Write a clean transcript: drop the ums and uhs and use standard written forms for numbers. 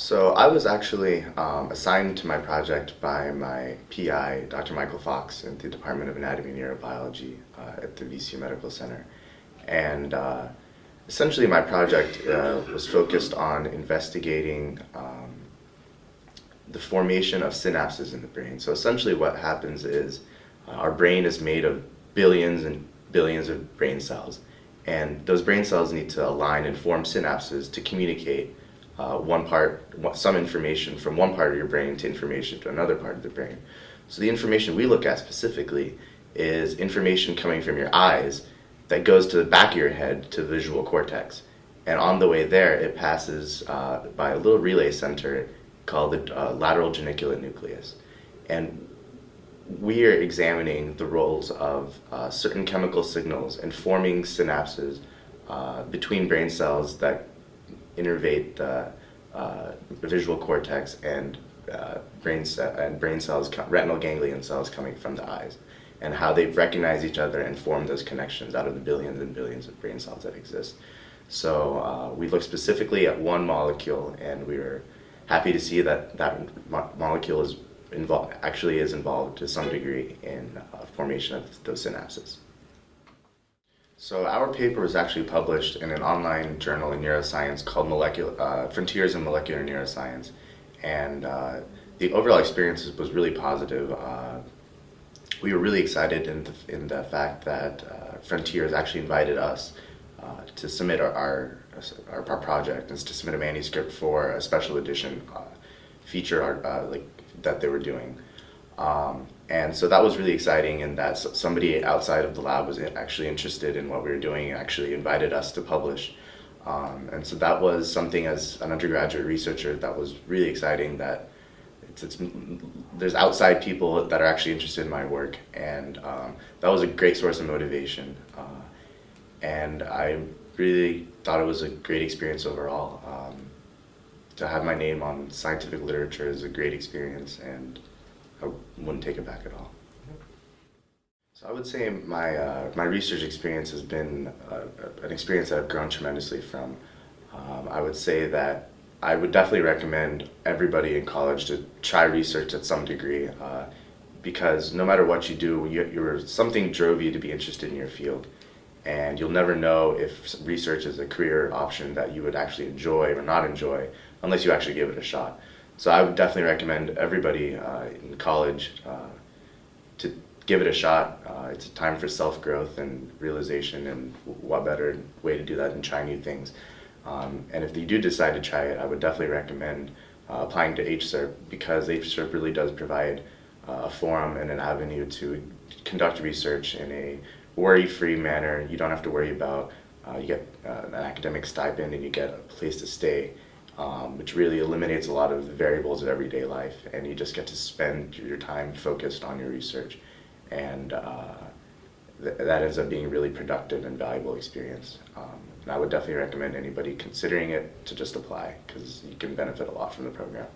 So I was actually assigned to my project by my PI, Dr. Michael Fox, in the Department of Anatomy and Neurobiology at the VCU Medical Center. And essentially my project was focused on investigating the formation of synapses in the brain. So essentially what happens is our brain is made of billions and billions of brain cells. And those brain cells need to align and form synapses to communicate some information from one part of your brain to information to another part of the brain. So the information we look at specifically is information coming from your eyes that goes to the back of your head to the visual cortex. And on the way there, it passes by a little relay center called the lateral geniculate nucleus. And we are examining the roles of certain chemical signals in forming synapses between brain cells that innervate the visual cortex and brain cells, retinal ganglion cells coming from the eyes, and how they recognize each other and form those connections out of the billions and billions of brain cells that exist. So we looked specifically at one molecule, and we were happy to see that molecule is involved to some degree in formation of those synapses. So our paper was actually published in an online journal in neuroscience called Frontiers in Molecular Neuroscience, and the overall experience was really positive. We were really excited in the fact that Frontiers actually invited us to submit our project, and to submit a manuscript for a special edition feature that they were doing. And so that was really exciting, in that somebody outside of the lab was actually interested in what we were doing and actually invited us to publish. And so that was something, as an undergraduate researcher, that was really exciting, that there's outside people that are actually interested in my work, and that was a great source of motivation. And I really thought it was a great experience overall. To have my name on scientific literature is a great experience, and I wouldn't take it back at all. So I would say my research experience has been an experience that I've grown tremendously from. I would say that I would definitely recommend everybody in college to try research at some degree, because no matter what you do, something drove you to be interested in your field. And you'll never know if research is a career option that you would actually enjoy or not enjoy unless you actually give it a shot. So I would definitely recommend everybody in college to give it a shot. It's a time for self-growth and realization, and what better way to do that than try new things. And if you do decide to try it, I would definitely recommend applying to HSERP, because HSERP really does provide a forum and an avenue to conduct research in a worry-free manner. You don't have to worry about, you get an academic stipend and you get a place to stay, which really eliminates a lot of the variables of everyday life, and you just get to spend your time focused on your research. And that ends up being a really productive and valuable experience. And I would definitely recommend anybody considering it to just apply, because you can benefit a lot from the program.